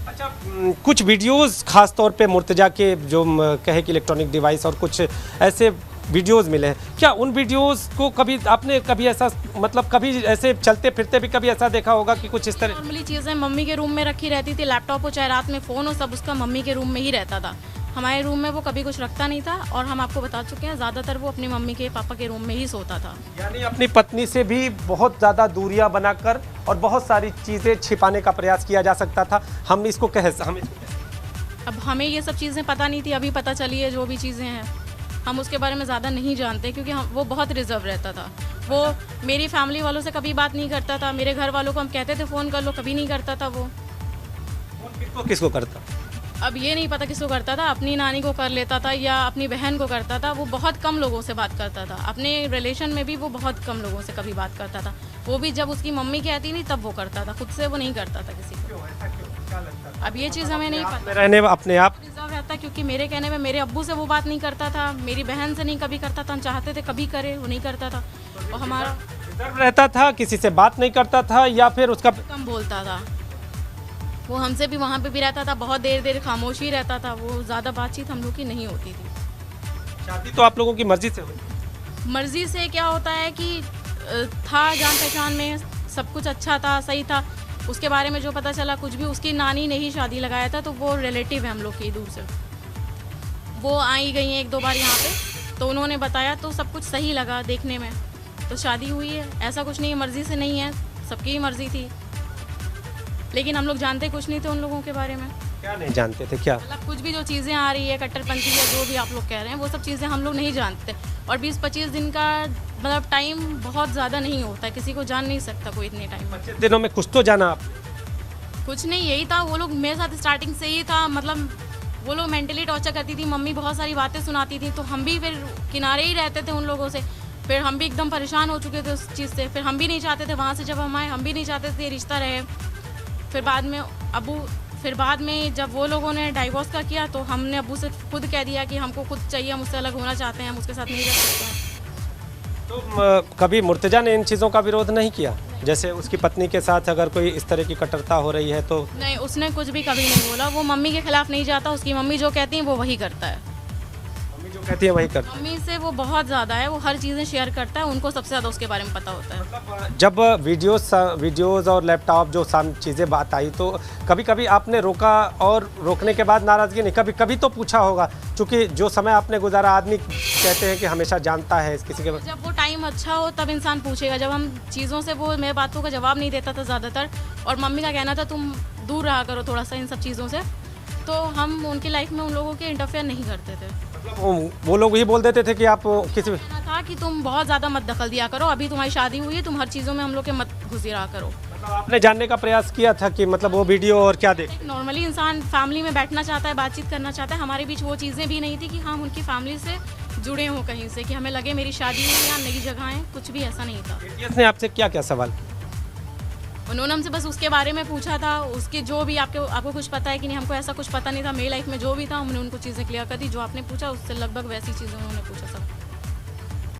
अच्छा, कुछ वीडियोस खास तौर पे मुर्तजा के जो कहे कि इलेक्ट्रॉनिक डिवाइस और कुछ ऐसे वीडियोस मिले हैं, क्या उन वीडियोस को कभी आपने कभी ऐसा मतलब कभी ऐसे चलते फिरते भी कभी ऐसा देखा होगा कि कुछ इस तरह? नॉर्मली चीज़ें मम्मी के रूम में रखी रहती थी, लैपटॉप हो चाहे रात में फ़ोन हो, सब उसका मम्मी के रूम में ही रहता था। हमारे रूम में वो कभी कुछ रखता नहीं था और हम आपको बता चुके हैं ज़्यादातर वो अपनी मम्मी के पापा के रूम में ही सोता था। यानी अपनी पत्नी से भी बहुत ज़्यादा दूरियां बनाकर और बहुत सारी चीज़ें छिपाने का प्रयास किया जा सकता था। हम इसको अब हमें ये सब चीज़ें पता नहीं थी, अभी पता चली है जो भी चीज़ें हैं। हम उसके बारे में ज़्यादा नहीं जानते क्योंकि वो बहुत रिजर्व रहता था। वो मेरी फैमिली वालों से कभी बात नहीं करता था, मेरे घर वालों को हम कहते थे फ़ोन कर लो, कभी नहीं करता था वो। किसको करता? अब ये नहीं पता किसको करता था, अपनी नानी को कर लेता था या अपनी बहन को करता था। वो बहुत कम लोगों से बात करता था, अपने रिलेशन में भी वो बहुत कम लोगों से कभी बात करता था। वो भी जब उसकी मम्मी कहती नहीं तब वो करता था, खुद से वो नहीं करता था किसी को। अब ये चीज़ हमें नहीं पता। रहने अपने आप रिजर्व रहता क्योंकि मेरे कहने में मेरे अब्बू से वो बात नहीं करता था, मेरी बहन से नहीं कभी करता था। हम चाहते थे कभी करे, वो नहीं करता था। और हमारा रिजर्व रहता था, किसी से बात नहीं करता था या फिर उसका कम बोलता था। वो हमसे भी वहाँ पे भी रहता था, बहुत देर देर खामोशी रहता था। वो ज़्यादा बातचीत हम लोग की नहीं होती थी। शादी तो आप लोगों की मर्जी से हुई? मर्जी से क्या होता है कि था जान पहचान में, सब कुछ अच्छा था, सही था। उसके बारे में जो पता चला कुछ भी, उसकी नानी ने ही शादी लगाया था। तो वो रिलेटिव है हम लोग की दूर से, वो आई गई हैं एक दो बार यहाँ पे, तो उन्होंने बताया तो सब कुछ सही लगा देखने में, तो शादी हुई है। ऐसा कुछ नहीं, मर्जी से नहीं है, सबकी ही मर्जी थी। लेकिन हम लोग जानते कुछ नहीं थे उन लोगों के बारे में। क्या नहीं जानते थे? क्या मतलब कुछ भी जो चीज़ें आ रही है कट्टरपंथी या जो भी आप लोग कह रहे हैं, वो सब चीज़ें हम लोग नहीं जानते। और 20-25 दिन का मतलब टाइम बहुत ज़्यादा नहीं होता है, किसी को जान नहीं सकता कोई इतने टाइम में। 25 दिनों में कुछ तो जाना आप? कुछ नहीं, यही था। वो लोग मेरे साथ स्टार्टिंग से ही था, मतलब वो लोग मेंटली टॉर्चर करती थी। मम्मी बहुत सारी बातें सुनाती थी, तो हम भी फिर किनारे ही रहते थे उन लोगों से। फिर हम भी एकदम परेशान हो चुके थे उस चीज़ से। फिर हम भी नहीं चाहते थे वहाँ से जब हम आए, हम भी नहीं चाहते थे ये रिश्ता रहे। फिर बाद में जब वो लोगों ने डाइवोर्स का किया तो हमने अब्बू से खुद कह दिया कि हमको खुद चाहिए, हम उससे अलग होना चाहते हैं, हम उसके साथ नहीं रह सकते हैं। तो कभी मुर्तजा ने इन चीज़ों का विरोध नहीं किया? जैसे उसकी पत्नी के साथ अगर कोई इस तरह की कट्टरता हो रही है तो? नहीं, उसने कुछ भी कभी नहीं बोला। वो मम्मी के खिलाफ नहीं जाता, उसकी मम्मी जो कहती है वो वही करता है। मम्मी जो कहती है वही करता है? मम्मी से वो बहुत ज़्यादा है, वो हर चीज़ें शेयर करता है, उनको सबसे ज़्यादा उसके बारे में पता होता है। मतलब जब वीडियोस और लैपटॉप जो चीज़ें बात आई तो कभी कभी आपने रोका और रोकने के बाद नाराज़गी नहीं, कभी कभी तो पूछा होगा, क्योंकि जो समय आपने गुजारा, आदमी कहते हैं कि हमेशा जानता है किसी के बारे में। जब वो टाइम अच्छा हो तब इंसान पूछेगा। जब हम चीज़ों से, वो मेरे बातों का जवाब नहीं देता था ज़्यादातर, और मम्मी का कहना था तुम दूर रहा करो थोड़ा सा इन सब चीज़ों से, तो हम उनकी लाइफ में उन लोगों के इंटरफेयर नहीं करते थे। मतलब वो लोग ही बोल देते थे कि आप किसी कहना था कि तुम बहुत ज़्यादा मत दखल दिया करो, अभी तुम्हारी शादी हुई है, तुम हर चीज़ों में हम लोग के मत घुसी रहा करो। मतलब आपने जानने का प्रयास किया था कि मतलब वो वीडियो और क्या देख? नॉर्मली इंसान फैमिली में बैठना चाहता है, बातचीत करना चाहता है। हमारे बीच वो चीज़ें भी नहीं थी कि हम उनकी फैमिली से जुड़े हों कहीं से, कि हमें लगे मेरी शादी हुई या नई जगह है, कुछ भी ऐसा नहीं था। इसने आपसे क्या क्या सवाल? उन्होंने हमसे बस उसके बारे में पूछा था, उसके जो भी आपको कुछ पता है कि नहीं। हमको ऐसा कुछ पता नहीं था। मेरी लाइफ में जो भी था हमने उनको चीज़ें क्लियर कर दी। जो आपने पूछा उससे लगभग वैसी चीज़ें उन्होंने पूछा सब।